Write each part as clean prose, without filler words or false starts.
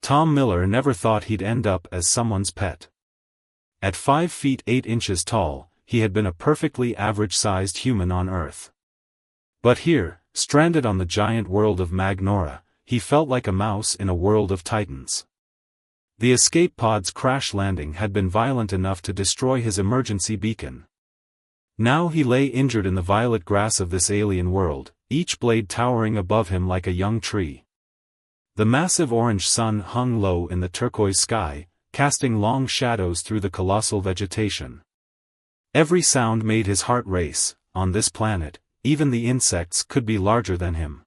Tom Miller never thought he'd end up as someone's pet. At 5 feet 8 inches tall, he had been a perfectly average-sized human on Earth. But here, stranded on the giant world of Magnora, he felt like a mouse in a world of titans. The escape pod's crash landing had been violent enough to destroy his emergency beacon. Now he lay injured in the violet grass of this alien world, each blade towering above him like a young tree. The massive orange sun hung low in the turquoise sky, casting long shadows through the colossal vegetation. Every sound made his heart race. On this planet, even the insects could be larger than him.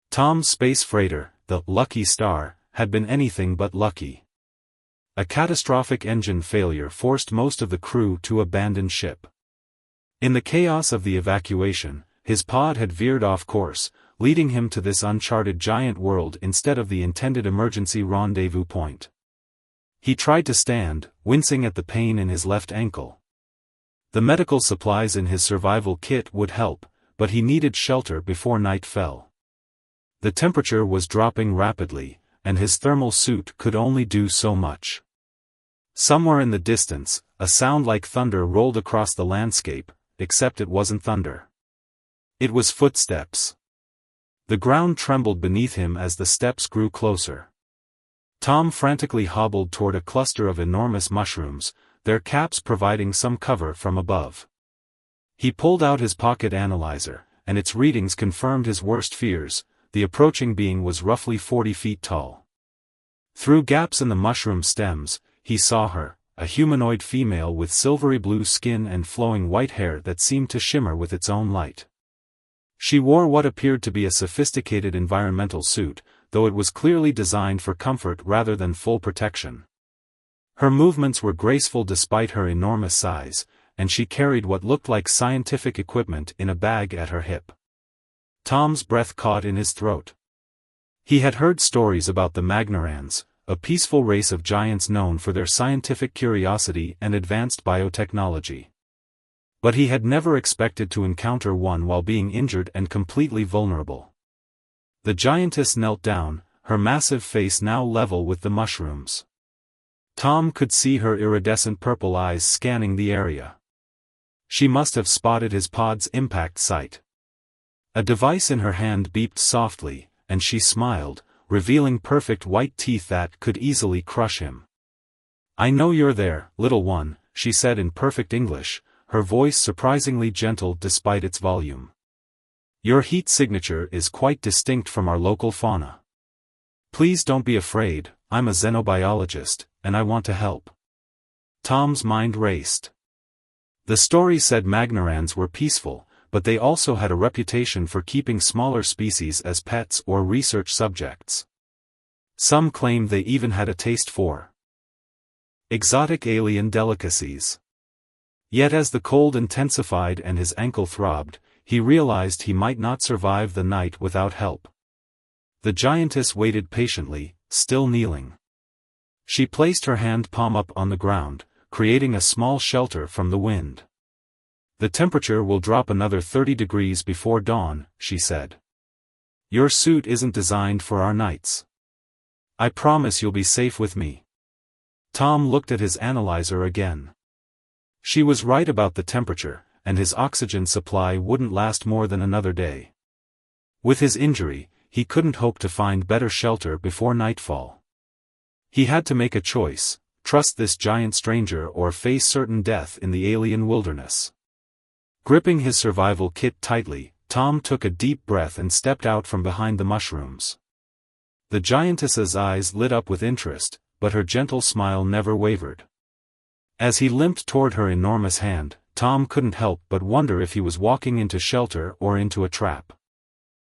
Tom's space freighter, the Lucky Star, had been anything but lucky. A catastrophic engine failure forced most of the crew to abandon ship. In the chaos of the evacuation, his pod had veered off course, leading him to this uncharted giant world instead of the intended emergency rendezvous point. He tried to stand, wincing at the pain in his left ankle. The medical supplies in his survival kit would help, but he needed shelter before night fell. The temperature was dropping rapidly, and his thermal suit could only do so much. Somewhere in the distance, a sound like thunder rolled across the landscape, except it wasn't thunder. It was footsteps. The ground trembled beneath him as the steps grew closer. Tom frantically hobbled toward a cluster of enormous mushrooms, their caps providing some cover from above. He pulled out his pocket analyzer, and its readings confirmed his worst fears. The approaching being was roughly 40 feet tall. Through gaps in the mushroom stems, he saw her, a humanoid female with silvery blue skin and flowing white hair that seemed to shimmer with its own light. She wore what appeared to be a sophisticated environmental suit, though it was clearly designed for comfort rather than full protection. Her movements were graceful despite her enormous size, and she carried what looked like scientific equipment in a bag at her hip. Tom's breath caught in his throat. He had heard stories about the Magnorans, a peaceful race of giants known for their scientific curiosity and advanced biotechnology. But he had never expected to encounter one while being injured and completely vulnerable. The giantess knelt down, her massive face now level with the mushrooms. Tom could see her iridescent purple eyes scanning the area. She must have spotted his pod's impact site. A device in her hand beeped softly, and she smiled, revealing perfect white teeth that could easily crush him. "I know you're there, little one," she said in perfect English, her voice surprisingly gentle despite its volume. "Your heat signature is quite distinct from our local fauna. Please don't be afraid, I'm a xenobiologist, and I want to help." Tom's mind raced. The story said Magnorans were peaceful, but they also had a reputation for keeping smaller species as pets or research subjects. Some claimed they even had a taste for exotic alien delicacies. Yet as the cold intensified and his ankle throbbed, he realized he might not survive the night without help. The giantess waited patiently, still kneeling. She placed her hand palm up on the ground, creating a small shelter from the wind. "The temperature will drop another 30 degrees before dawn," she said. "Your suit isn't designed for our nights. I promise you'll be safe with me." Tom looked at his analyzer again. She was right about the temperature, and his oxygen supply wouldn't last more than another day. With his injury, he couldn't hope to find better shelter before nightfall. He had to make a choice: trust this giant stranger or face certain death in the alien wilderness. Gripping his survival kit tightly, Tom took a deep breath and stepped out from behind the mushrooms. The giantess's eyes lit up with interest, but her gentle smile never wavered. As he limped toward her enormous hand, Tom couldn't help but wonder if he was walking into shelter or into a trap.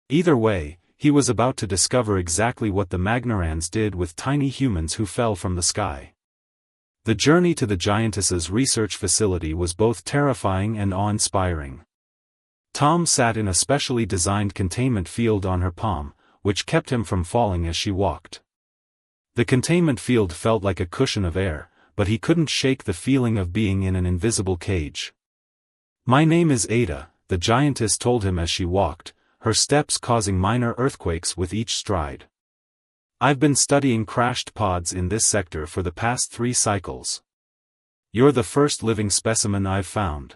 Either way, he was about to discover exactly what the Magnorans did with tiny humans who fell from the sky. The journey to the giantess's research facility was both terrifying and awe-inspiring. Tom sat in a specially designed containment field on her palm, which kept him from falling as she walked. The containment field felt like a cushion of air, but he couldn't shake the feeling of being in an invisible cage. "My name is Ada," the giantess told him as she walked, her steps causing minor earthquakes with each stride. I've been studying crashed pods in this sector for the past 3 cycles. You're the first living specimen I've found.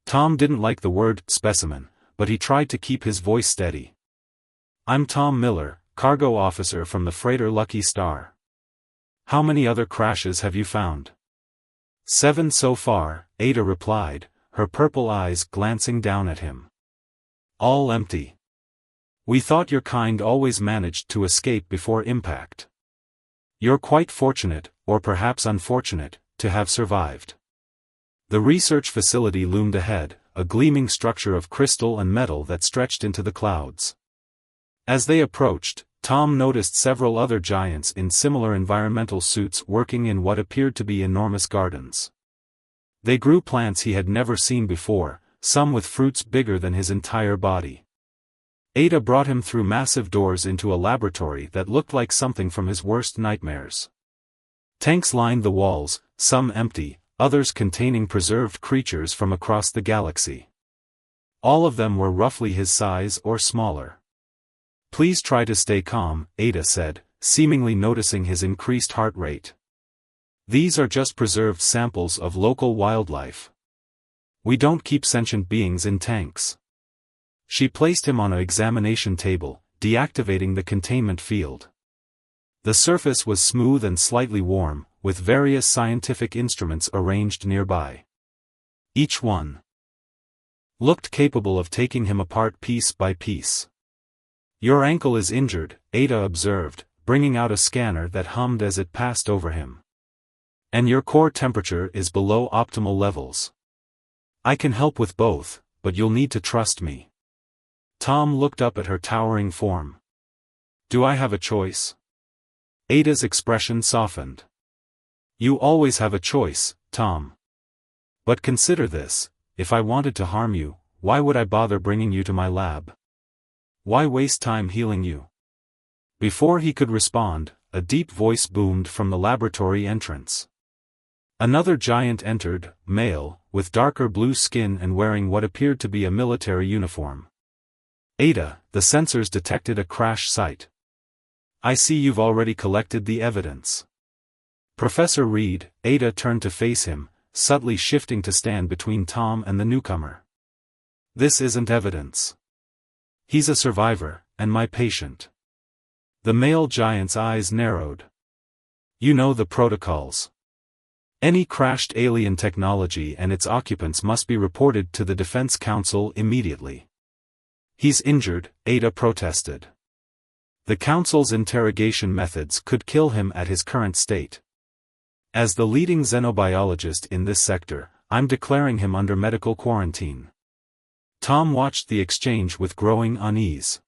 Tom didn't like the word specimen, but he tried to keep his voice steady. I'm Tom Miller, cargo officer from the freighter Lucky Star. How many other crashes have you found? 7 so far, Ada replied, her purple eyes glancing down at him. All empty. We thought your kind always managed to escape before impact. You're quite fortunate, or perhaps unfortunate, to have survived. The research facility loomed ahead, a gleaming structure of crystal and metal that stretched into the clouds. As they approached, Tom noticed several other giants in similar environmental suits working in what appeared to be enormous gardens. They grew plants he had never seen before, some with fruits bigger than his entire body. Ada brought him through massive doors into a laboratory that looked like something from his worst nightmares. Tanks lined the walls, some empty, others containing preserved creatures from across the galaxy. All of them were roughly his size or smaller. Please try to stay calm, Ada said, seemingly noticing his increased heart rate. These are just preserved samples of local wildlife. We don't keep sentient beings in tanks. She placed him on an examination table, deactivating the containment field. The surface was smooth and slightly warm, with various scientific instruments arranged nearby. Each one looked capable of taking him apart piece by piece. Your ankle is injured, Ada observed, bringing out a scanner that hummed as it passed over him. And your core temperature is below optimal levels. I can help with both, but you'll need to trust me. Tom looked up at her towering form. Do I have a choice? Ada's expression softened. You always have a choice, Tom. But consider this, if I wanted to harm you, why would I bother bringing you to my lab? Why waste time healing you? Before he could respond, a deep voice boomed from the laboratory entrance. Another giant entered, male, with darker blue skin and wearing what appeared to be a military uniform. Ada, the sensors detected a crash site. I see you've already collected the evidence. Professor Reed, Ada turned to face him, subtly shifting to stand between Tom and the newcomer. This isn't evidence. He's a survivor, and my patient. The male giant's eyes narrowed. You know the protocols. Any crashed alien technology and its occupants must be reported to the Defense Council immediately. He's injured, Ada protested. The Council's interrogation methods could kill him at his current state. As the leading xenobiologist in this sector, I'm declaring him under medical quarantine. Tom watched the exchange with growing unease.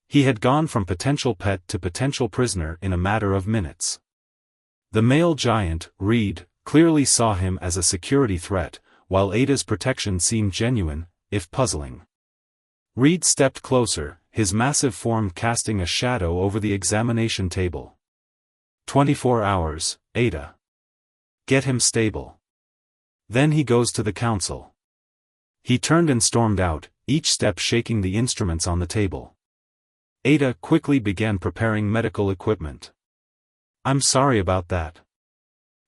He had gone from potential pet to potential prisoner in a matter of minutes. The male giant, Reed, clearly saw him as a security threat, while Ada's protection seemed genuine, if puzzling. Reed stepped closer, his massive form casting a shadow over the examination table. 24 hours, Ada. Get him stable. Then he goes to the council. He turned and stormed out, each step shaking the instruments on the table. Ada quickly began preparing medical equipment. I'm sorry about that.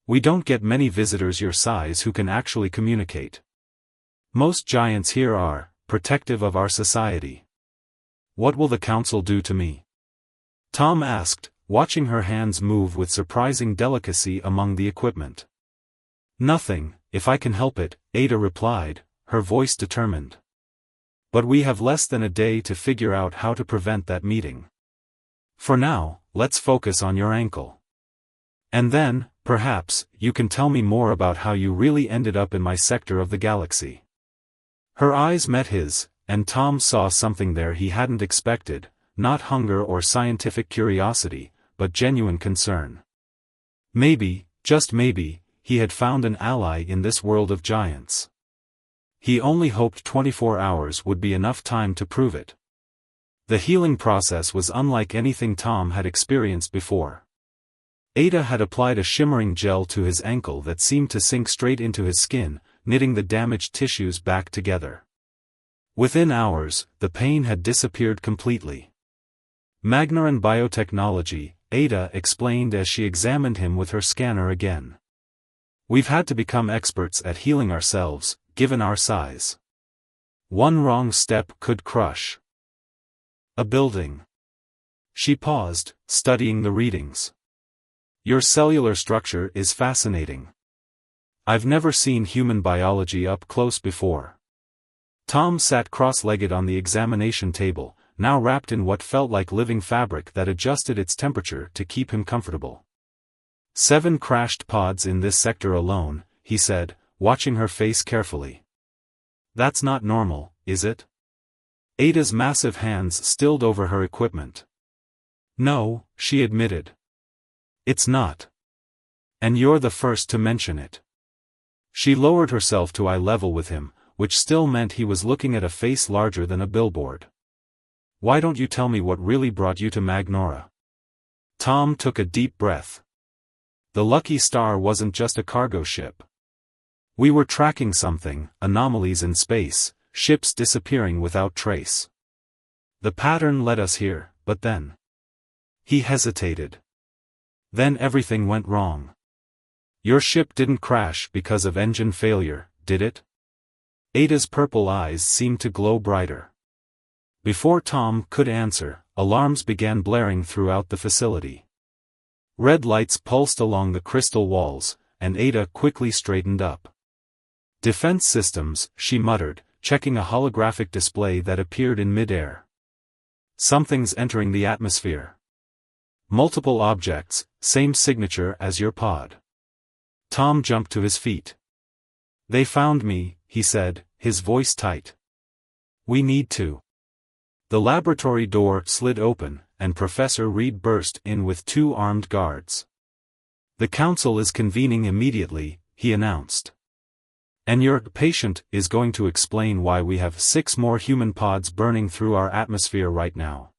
We don't get many visitors your size who can actually communicate. Most giants here are protective of our society. What will the council do to me? Tom asked, watching her hands move with surprising delicacy among the equipment. Nothing, if I can help it, Ada replied, her voice determined. But we have less than a day to figure out how to prevent that meeting. For now, let's focus on your ankle. And then, perhaps, you can tell me more about how you really ended up in my sector of the galaxy. Her eyes met his, and Tom saw something there he hadn't expected, not hunger or scientific curiosity, but genuine concern. Maybe, just maybe, he had found an ally in this world of giants. He only hoped 24 hours would be enough time to prove it. The healing process was unlike anything Tom had experienced before. Ada had applied a shimmering gel to his ankle that seemed to sink straight into his skin, knitting the damaged tissues back together. Within hours, the pain had disappeared completely. Magnaran Biotechnology, Ada explained as she examined him with her scanner again. We've had to become experts at healing ourselves, given our size. One wrong step could crush a building. She paused, studying the readings. Your cellular structure is fascinating. I've never seen human biology up close before. Tom sat cross-legged on the examination table, now wrapped in what felt like living fabric that adjusted its temperature to keep him comfortable. 7 crashed pods in this sector alone, he said, watching her face carefully. That's not normal, is it? Ada's massive hands stilled over her equipment. No, she admitted. It's not. And you're the first to mention it. She lowered herself to eye level with him, which still meant he was looking at a face larger than a billboard. Why don't you tell me what really brought you to Magnora? Tom took a deep breath. The Lucky Star wasn't just a cargo ship. We were tracking something, anomalies in space, ships disappearing without trace. The pattern led us here, but then. He hesitated. Then everything went wrong. Your ship didn't crash because of engine failure, did it? Ada's purple eyes seemed to glow brighter. Before Tom could answer, alarms began blaring throughout the facility. Red lights pulsed along the crystal walls, and Ada quickly straightened up. Defense systems, she muttered, checking a holographic display that appeared in midair. Something's entering the atmosphere. Multiple objects, same signature as your pod. Tom jumped to his feet. They found me, he said, his voice tight. We need to. The laboratory door slid open, and Professor Reed burst in with 2 armed guards. The council is convening immediately, he announced. And your patient is going to explain why we have 6 more human pods burning through our atmosphere right now.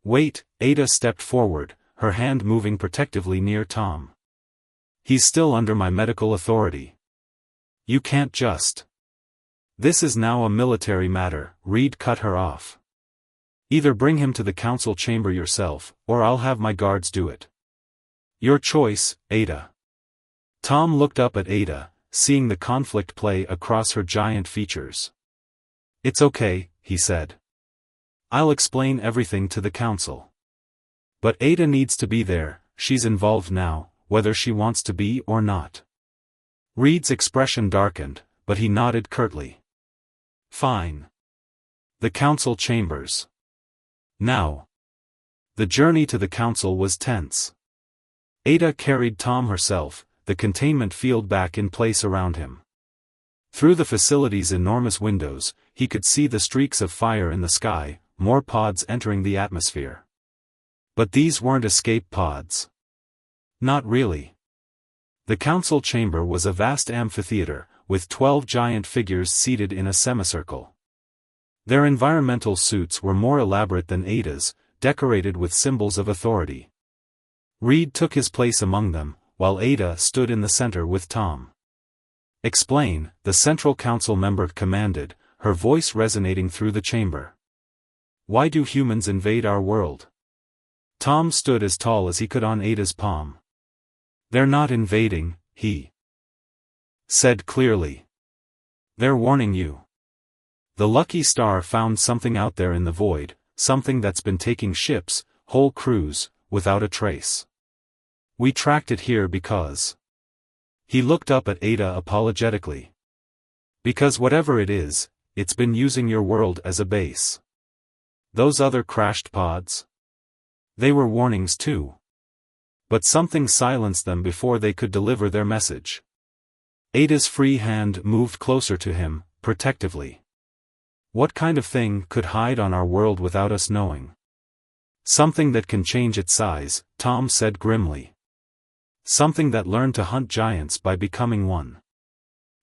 Wait, Ada stepped forward, her hand moving protectively near Tom. He's still under my medical authority. You can't just. This is now a military matter, Reed cut her off. Either bring him to the council chamber yourself, or I'll have my guards do it. Your choice, Ada. Tom looked up at Ada, seeing the conflict play across her giant features. It's okay, he said. I'll explain everything to the council. But Ada needs to be there, she's involved now, whether she wants to be or not. Reed's expression darkened, but he nodded curtly. Fine. The council chambers. Now. The journey to the council was tense. Ada carried Tom herself, the containment field back in place around him. Through the facility's enormous windows, he could see the streaks of fire in the sky, more pods entering the atmosphere. But these weren't escape pods. Not really. The council chamber was a vast amphitheater, with 12 giant figures seated in a semicircle. Their environmental suits were more elaborate than Ada's, decorated with symbols of authority. Reed took his place among them, while Ada stood in the center with Tom. Explain, the central council member commanded, her voice resonating through the chamber. Why do humans invade our world? Tom stood as tall as he could on Ada's palm. They're not invading, he said clearly. They're warning you. The Lucky Star found something out there in the void, something that's been taking ships, whole crews, without a trace. We tracked it here because. He looked up at Ada apologetically. Because whatever it is, it's been using your world as a base. Those other crashed pods? They were warnings too. But something silenced them before they could deliver their message. Ada's free hand moved closer to him, protectively. What kind of thing could hide on our world without us knowing? Something that can change its size, Tom said grimly. Something that learned to hunt giants by becoming one.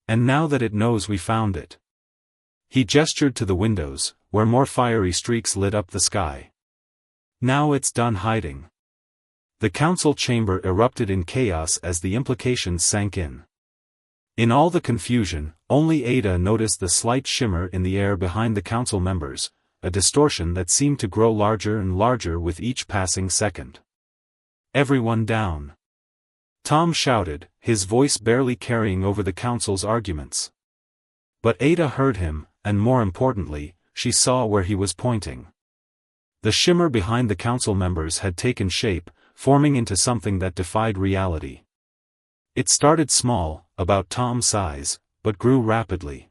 And now that it knows we found it. He gestured to the windows, where more fiery streaks lit up the sky. Now it's done hiding. The council chamber erupted in chaos as the implications sank in. In all the confusion, only Ada noticed the slight shimmer in the air behind the council members, a distortion that seemed to grow larger and larger with each passing second. "Everyone down!" Tom shouted, his voice barely carrying over the council's arguments. But Ada heard him, and more importantly, she saw where he was pointing. The shimmer behind the council members had taken shape, forming into something that defied reality. It started small, about Tom's size, but grew rapidly.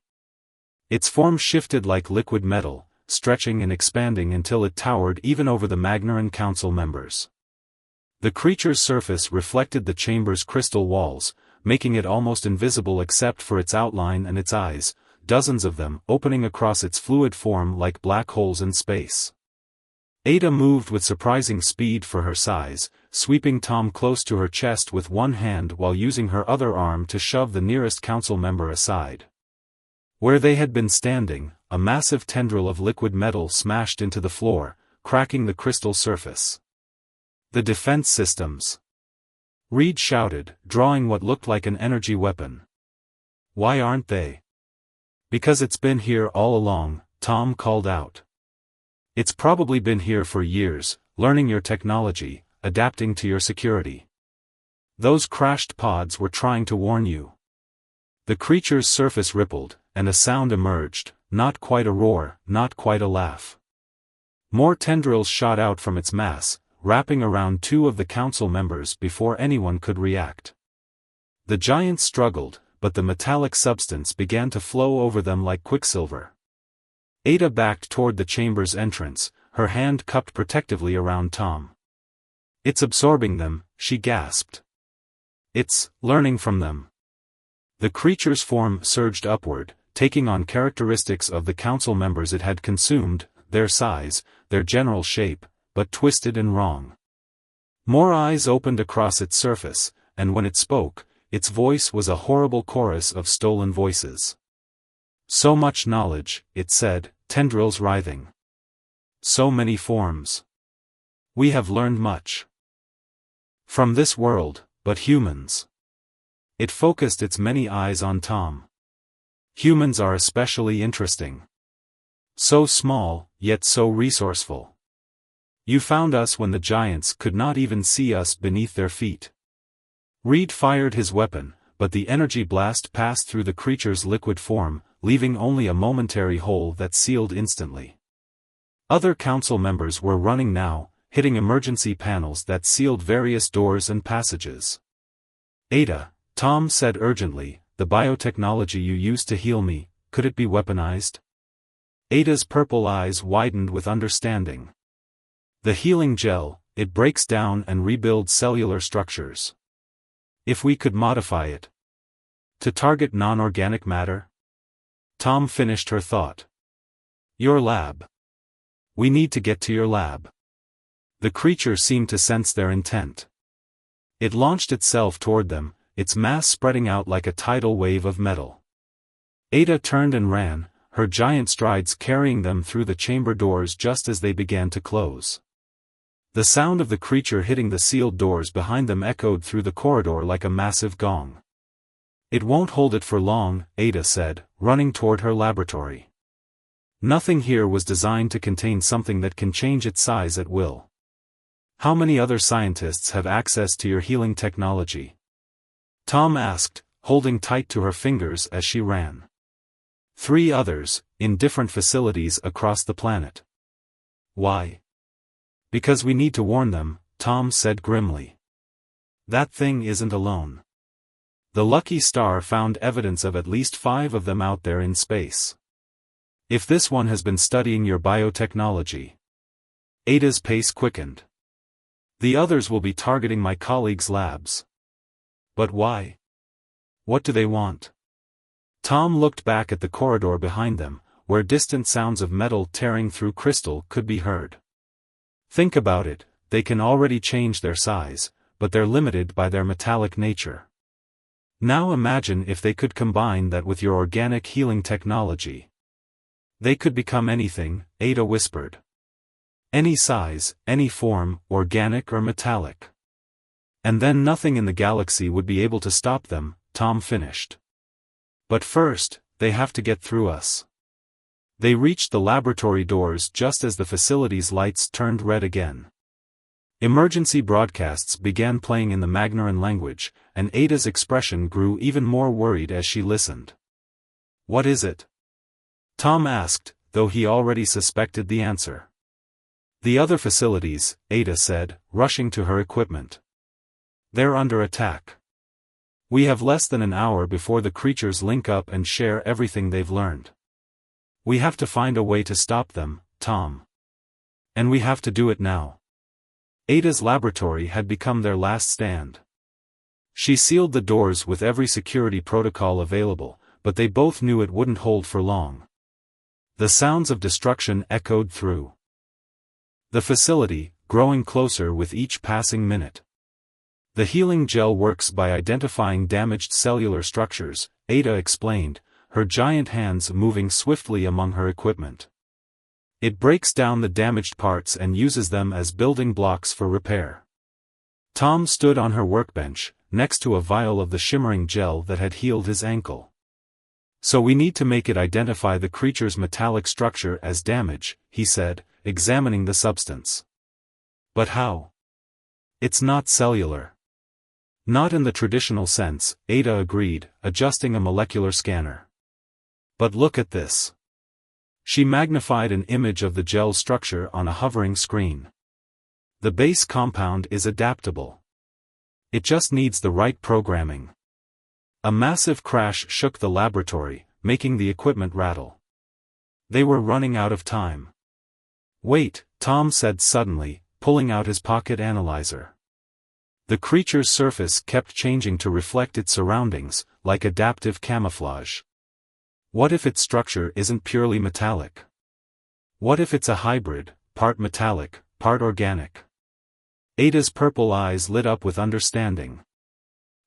Its form shifted like liquid metal, stretching and expanding until it towered even over the Magnaran council members. The creature's surface reflected the chamber's crystal walls, making it almost invisible except for its outline and its eyes, dozens of them opening across its fluid form like black holes in space. Ada moved with surprising speed for her size, sweeping Tom close to her chest with one hand while using her other arm to shove the nearest council member aside. Where they had been standing, a massive tendril of liquid metal smashed into the floor, cracking the crystal surface. "The defense systems!" Reed shouted, drawing what looked like an energy weapon. "Why aren't they?" "Because it's been here all along," Tom called out. "It's probably been here for years, learning your technology, adapting to your security. Those crashed pods were trying to warn you." The creature's surface rippled, and a sound emerged, not quite a roar, not quite a laugh. More tendrils shot out from its mass, wrapping around two of the council members before anyone could react. The giants struggled, but the metallic substance began to flow over them like quicksilver. Ada backed toward the chamber's entrance, her hand cupped protectively around Tom. "It's absorbing them," she gasped. "It's learning from them." The creature's form surged upward, taking on characteristics of the council members it had consumed, their size, their general shape, but twisted and wrong. More eyes opened across its surface, and when it spoke, its voice was a horrible chorus of stolen voices. "So much knowledge," it said, tendrils writhing. "So many forms. We have learned much. From this world, but humans." It focused its many eyes on Tom. "Humans are especially interesting. So small, yet so resourceful. You found us when the giants could not even see us beneath their feet." Reed fired his weapon, but the energy blast passed through the creature's liquid form, leaving only a momentary hole that sealed instantly. Other council members were running now, hitting emergency panels that sealed various doors and passages. "Ada," Tom said urgently, "the biotechnology you used to heal me, could it be weaponized?" Ada's purple eyes widened with understanding. "The healing gel, it breaks down and rebuilds cellular structures. If we could modify it to target non-organic matter?" Tom finished her thought. "Your lab. We need to get to your lab." The creature seemed to sense their intent. It launched itself toward them, its mass spreading out like a tidal wave of metal. Ada turned and ran, her giant strides carrying them through the chamber doors just as they began to close. The sound of the creature hitting the sealed doors behind them echoed through the corridor like a massive gong. "It won't hold it for long," Ada said, running toward her laboratory. "Nothing here was designed to contain something that can change its size at will. How many other scientists have access to your healing technology?" Tom asked, holding tight to her fingers as she ran. "3 others, in different facilities across the planet." "Why?" "Because we need to warn them," Tom said grimly. "That thing isn't alone. The Lucky Star found evidence of at least 5 of them out there in space. If this one has been studying your biotechnology..." Ada's pace quickened. "The others will be targeting my colleagues' labs." "But why? What do they want?" Tom looked back at the corridor behind them, where distant sounds of metal tearing through crystal could be heard. "Think about it, they can already change their size, but they're limited by their metallic nature. Now imagine if they could combine that with your organic healing technology. They could become anything," Ada whispered. "Any size, any form, organic or metallic. And then nothing in the galaxy would be able to stop them," Tom finished. "But first, they have to get through us. They reached the laboratory doors just as the facility's lights turned red again. Emergency broadcasts began playing in the Magnaran language, and Ada's expression grew even more worried as she listened. "What is it?" Tom asked, though he already suspected the answer. "The other facilities," Ada said, rushing to her equipment. "They're under attack. We have less than an hour before the creatures link up and share everything they've learned. We have to find a way to stop them, Tom. And we have to do it now." Ada's laboratory had become their last stand. She sealed the doors with every security protocol available, but they both knew it wouldn't hold for long. The sounds of destruction echoed through the facility, growing closer with each passing minute. "The healing gel works by identifying damaged cellular structures," Ada explained, her giant hands moving swiftly among her equipment. "It breaks down the damaged parts and uses them as building blocks for repair." Tom stood on her workbench, next to a vial of the shimmering gel that had healed his ankle. "So we need to make it identify the creature's metallic structure as damage," he said, examining the substance. "But how? It's not cellular." "Not in the traditional sense," Ada agreed, adjusting a molecular scanner. "But look at this." She magnified an image of the gel structure on a hovering screen. "The base compound is adaptable. It just needs the right programming." A massive crash shook the laboratory, making the equipment rattle. They were running out of time. "Wait," Tom said suddenly, pulling out his pocket analyzer. The creature's surface kept changing to reflect its surroundings, like adaptive camouflage. What if its structure isn't purely metallic? What if it's a hybrid, part metallic, part organic? Ada's purple eyes lit up with understanding.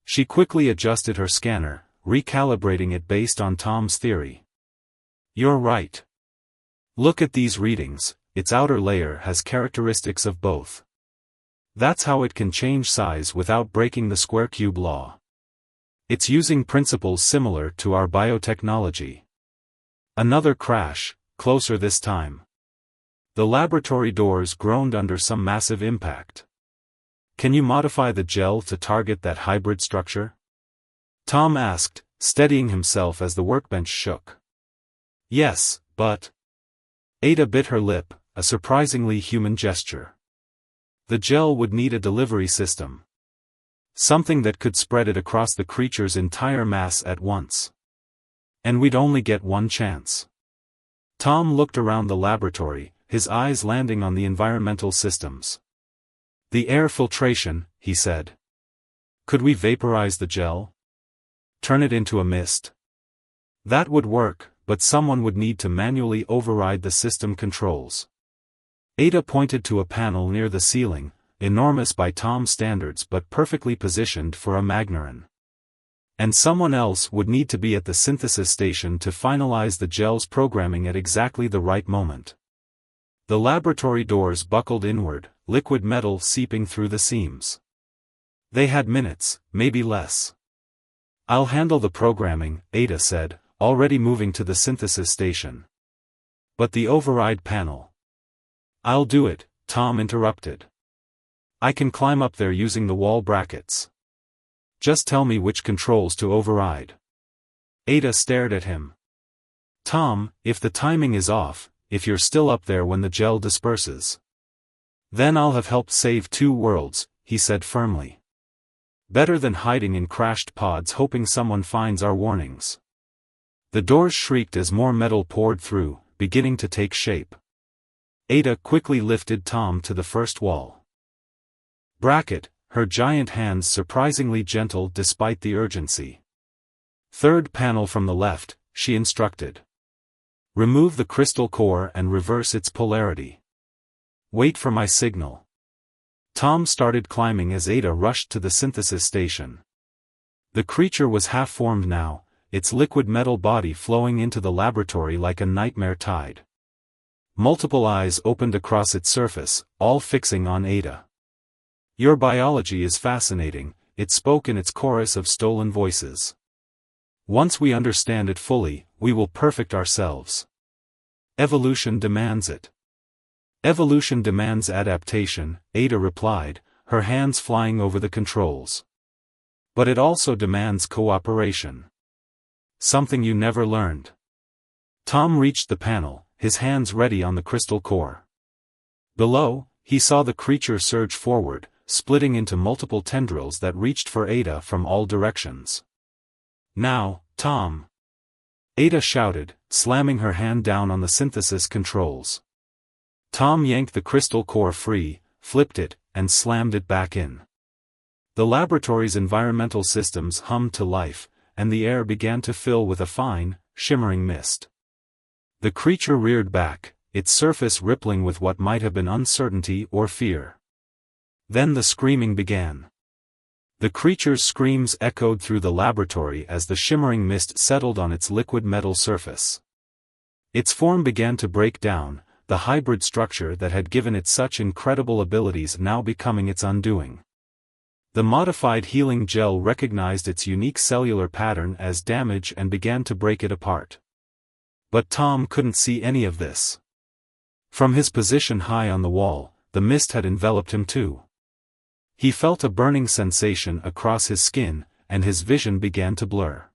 She quickly adjusted her scanner, recalibrating it based on Tom's theory. "You're right. Look at these readings, its outer layer has characteristics of both. That's how it can change size without breaking the square-cube law. It's using principles similar to our biotechnology." Another crash, closer this time. The laboratory doors groaned under some massive impact. "Can you modify the gel to target that hybrid structure?" Tom asked, steadying himself as the workbench shook. "Yes, but..." Ada bit her lip, a surprisingly human gesture. "The gel would need a delivery system. Something that could spread it across the creature's entire mass at once. And we'd only get one chance." Tom looked around the laboratory, his eyes landing on the environmental systems. "The air filtration," he said. "Could we vaporize the gel? Turn it into a mist?" "That would work, but someone would need to manually override the system controls." Ada pointed to a panel near the ceiling, enormous by Tom's standards but perfectly positioned for a Magnaran. "And someone else would need to be at the synthesis station to finalize the gel's programming at exactly the right moment." The laboratory doors buckled inward, liquid metal seeping through the seams. They had minutes, maybe less. "I'll handle the programming," Ada said, already moving to the synthesis station. "But the override panel." "I'll do it," Tom interrupted. "I can climb up there using the wall brackets. Just tell me which controls to override." Ada stared at him. "Tom, if the timing is off, if you're still up there when the gel disperses, then I'll have helped save 2 worlds," he said firmly. "Better than hiding in crashed pods hoping someone finds our warnings." The doors shrieked as more metal poured through, beginning to take shape. Ada quickly lifted Tom to the first wall bracket, her giant hands surprisingly gentle despite the urgency. "Third panel from the left," she instructed. "Remove the crystal core and reverse its polarity. Wait for my signal." Tom started climbing as Ada rushed to the synthesis station. The creature was half-formed now, its liquid metal body flowing into the laboratory like a nightmare tide. Multiple eyes opened across its surface, all fixing on Ada. "Your biology is fascinating," it spoke in its chorus of stolen voices. "Once we understand it fully, we will perfect ourselves." Evolution demands it. Evolution demands adaptation, Ada replied, her hands flying over the controls. But it also demands cooperation. Something you never learned. Tom reached the panel, his hands ready on the crystal core. Below, he saw the creature surge forward, splitting into multiple tendrils that reached for Ada from all directions. Now, Tom! Ada shouted, slamming her hand down on the synthesis controls. Tom yanked the crystal core free, flipped it, and slammed it back in. The laboratory's environmental systems hummed to life, and the air began to fill with a fine, shimmering mist. The creature reared back, its surface rippling with what might have been uncertainty or fear. Then the screaming began. The creature's screams echoed through the laboratory as the shimmering mist settled on its liquid metal surface. Its form began to break down, the hybrid structure that had given it such incredible abilities now becoming its undoing. The modified healing gel recognized its unique cellular pattern as damage and began to break it apart. But Tom couldn't see any of this. From his position high on the wall, the mist had enveloped him too. He felt a burning sensation across his skin, and his vision began to blur.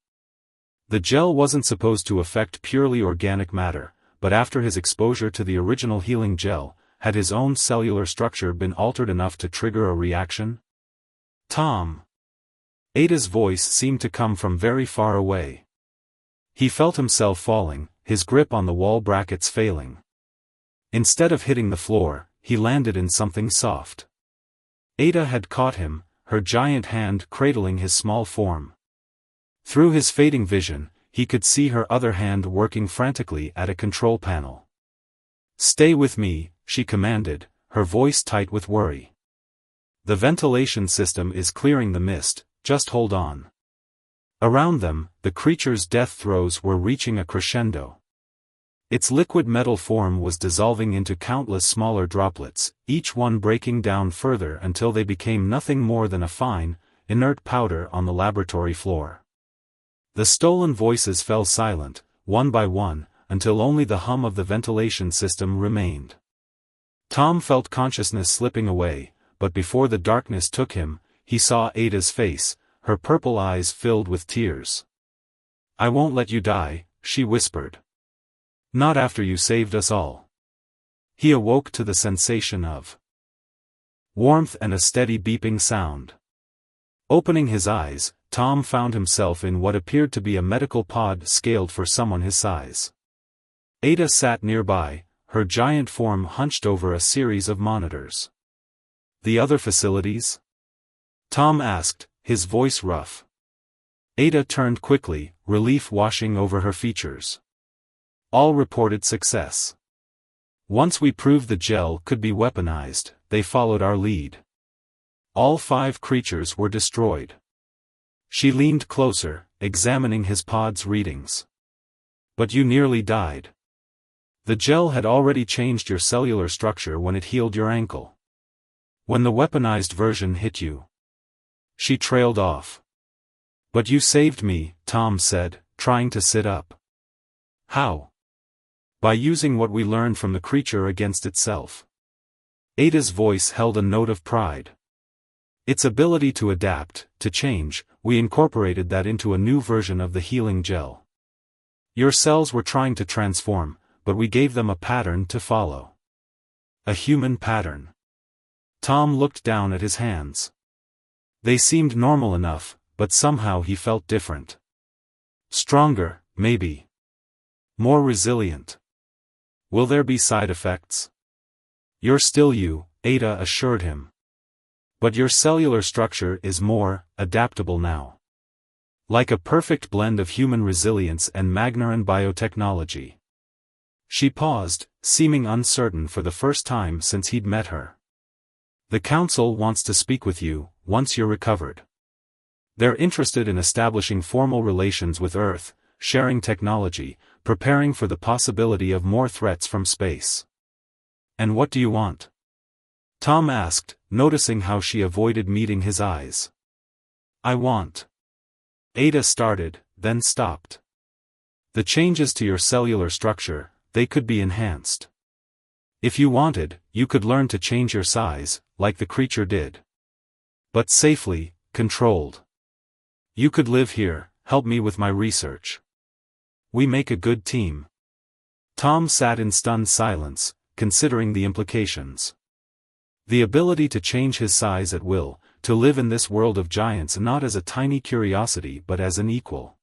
The gel wasn't supposed to affect purely organic matter, but after his exposure to the original healing gel, had his own cellular structure been altered enough to trigger a reaction? Tom! Ada's voice seemed to come from very far away. He felt himself falling, his grip on the wall brackets failing. Instead of hitting the floor, he landed in something soft. Ada had caught him, her giant hand cradling his small form. Through his fading vision, he could see her other hand working frantically at a control panel. "Stay with me," she commanded, her voice tight with worry. "The ventilation system is clearing the mist, just hold on." Around them, the creature's death throes were reaching a crescendo. Its liquid metal form was dissolving into countless smaller droplets, each one breaking down further until they became nothing more than a fine, inert powder on the laboratory floor. The stolen voices fell silent, one by one, until only the hum of the ventilation system remained. Tom felt consciousness slipping away, but before the darkness took him, he saw Ada's face, her purple eyes filled with tears. "I won't let you die," she whispered. "Not after you saved us all." He awoke to the sensation of warmth and a steady beeping sound. Opening his eyes, Tom found himself in what appeared to be a medical pod scaled for someone his size. Ada sat nearby, her giant form hunched over a series of monitors. "The other facilities?" Tom asked, his voice rough. Ada turned quickly, relief washing over her features. "All reported success. Once we proved the gel could be weaponized, they followed our lead. All 5 creatures were destroyed." She leaned closer, examining his pod's readings. "But you nearly died. The gel had already changed your cellular structure when it healed your ankle. When the weaponized version hit you." She trailed off. "But you saved me," Tom said, trying to sit up. "How?" "By using what we learned from the creature against itself." Ada's voice held a note of pride. "Its ability to adapt, to change, we incorporated that into a new version of the healing gel. Your cells were trying to transform, but we gave them a pattern to follow. A human pattern." Tom looked down at his hands. They seemed normal enough, but somehow he felt different. Stronger, maybe. More resilient. "Will there be side effects?" "You're still you," Ada assured him. "But your cellular structure is more adaptable now. Like a perfect blend of human resilience and Magnaran biotechnology." She paused, seeming uncertain for the first time since he'd met her. "The Council wants to speak with you, once you're recovered. They're interested in establishing formal relations with Earth, sharing technology, preparing for the possibility of more threats from space." "And what do you want?" Tom asked, noticing how she avoided meeting his eyes. "I want..." Ada started, then stopped. "The changes to your cellular structure, they could be enhanced. If you wanted, you could learn to change your size, like the creature did. But safely, controlled. You could live here, help me with my research. We make a good team. Tom sat in stunned silence, considering the implications. The ability to change his size at will, to live in this world of giants not as a tiny curiosity but as an equal.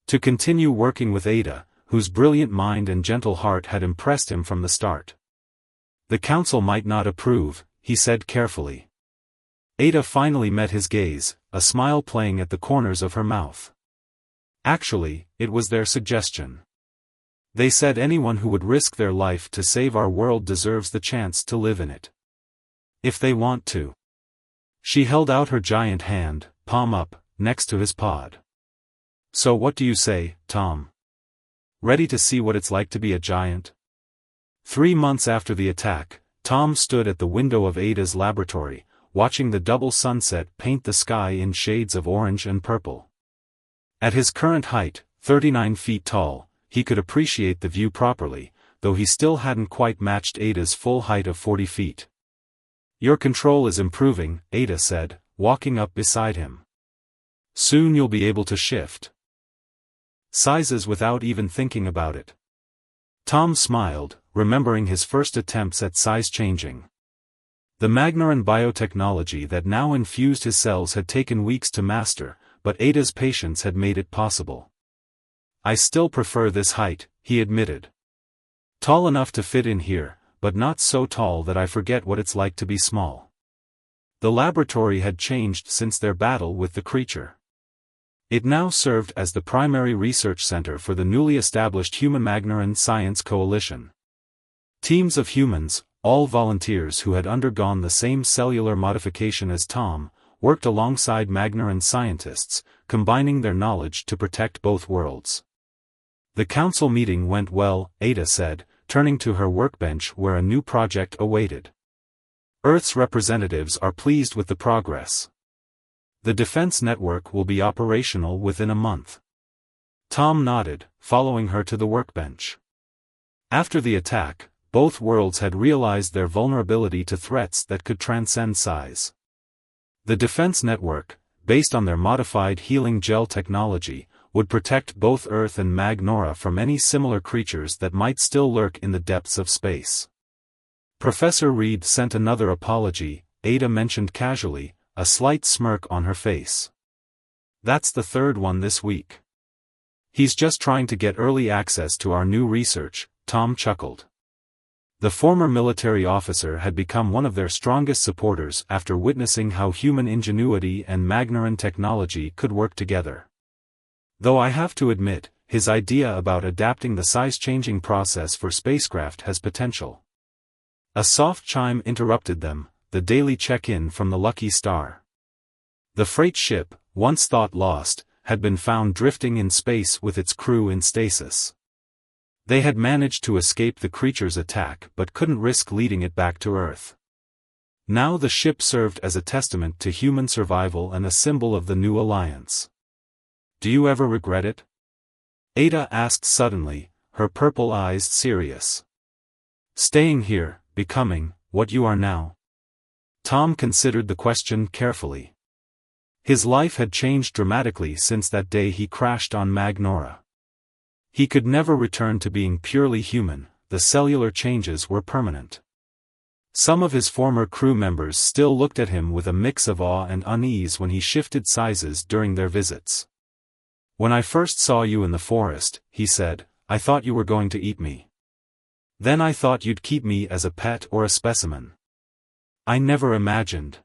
To continue working with Ada, whose brilliant mind and gentle heart had impressed him from the start. The council might not approve, he said carefully. Ada finally met his gaze, a smile playing at the corners of her mouth. Actually, it was their suggestion. They said anyone who would risk their life to save our world deserves the chance to live in it. If they want to. She held out her giant hand, palm up, next to his pod. So what do you say, Tom? Ready to see what it's like to be a giant? 3 months after the attack, Tom stood at the window of Ada's laboratory, watching the double sunset paint the sky in shades of orange and purple. At his current height, 39 feet tall, he could appreciate the view properly, though he still hadn't quite matched Ada's full height of 40 feet. Your control is improving, Ada said, walking up beside him. Soon you'll be able to shift sizes without even thinking about it. Tom smiled, remembering his first attempts at size changing. The Magnaran biotechnology that now infused his cells had taken weeks to master, but Ada's patience had made it possible. I still prefer this height, he admitted. Tall enough to fit in here, but not so tall that I forget what it's like to be small. The laboratory had changed since their battle with the creature. It now served as the primary research center for the newly established Human Magnaran Science Coalition. Teams of humans, all volunteers who had undergone the same cellular modification as Tom, worked alongside Magnaran scientists, combining their knowledge to protect both worlds. The council meeting went well, Ada said, turning to her workbench where a new project awaited. Earth's representatives are pleased with the progress. The defense network will be operational within a month. Tom nodded, following her to the workbench. After the attack, both worlds had realized their vulnerability to threats that could transcend size. The defense network, based on their modified healing gel technology, would protect both Earth and Magnora from any similar creatures that might still lurk in the depths of space. Professor Reed sent another apology, Ada mentioned casually, a slight smirk on her face. That's the third one this week. He's just trying to get early access to our new research, Tom chuckled. The former military officer had become one of their strongest supporters after witnessing how human ingenuity and Magnaran technology could work together. Though I have to admit, his idea about adapting the size-changing process for spacecraft has potential. A soft chime interrupted them, the daily check-in from the Lucky Star. The freight ship, once thought lost, had been found drifting in space with its crew in stasis. They had managed to escape the creature's attack but couldn't risk leading it back to Earth. Now the ship served as a testament to human survival and a symbol of the new alliance. Do you ever regret it? Ada asked suddenly, her purple eyes serious. Staying here, becoming what you are now? Tom considered the question carefully. His life had changed dramatically since that day he crashed on Magnora. He could never return to being purely human, the cellular changes were permanent. Some of his former crew members still looked at him with a mix of awe and unease when he shifted sizes during their visits. When I first saw you in the forest, he said, I thought you were going to eat me. Then I thought you'd keep me as a pet or a specimen. I never imagined.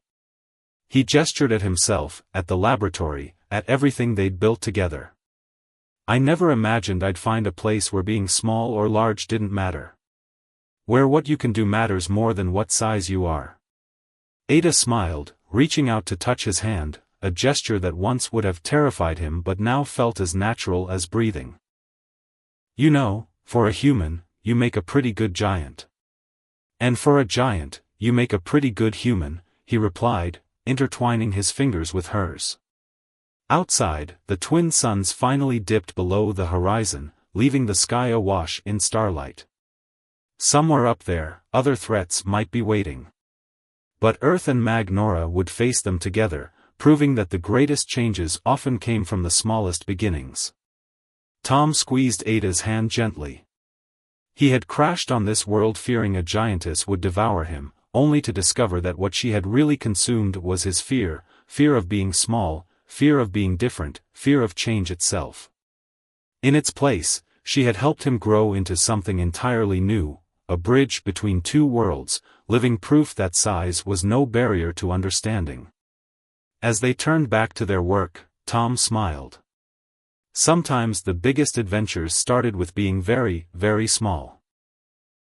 He gestured at himself, at the laboratory, at everything they'd built together. I never imagined I'd find a place where being small or large didn't matter. Where what you can do matters more than what size you are. Ada smiled, reaching out to touch his hand, a gesture that once would have terrified him but now felt as natural as breathing. You know, for a human, you make a pretty good giant. And for a giant, you make a pretty good human, he replied, intertwining his fingers with hers. Outside, the twin suns finally dipped below the horizon, leaving the sky awash in starlight. Somewhere up there, other threats might be waiting. But Earth and Mag-Nora would face them together, proving that the greatest changes often came from the smallest beginnings. Tom squeezed Ada's hand gently. He had crashed on this world fearing a giantess would devour him, only to discover that what she had really consumed was his fear of being small, fear of being different, fear of change itself. In its place, she had helped him grow into something entirely new, a bridge between two worlds, living proof that size was no barrier to understanding. As they turned back to their work, Tom smiled. Sometimes the biggest adventures started with being very, very small.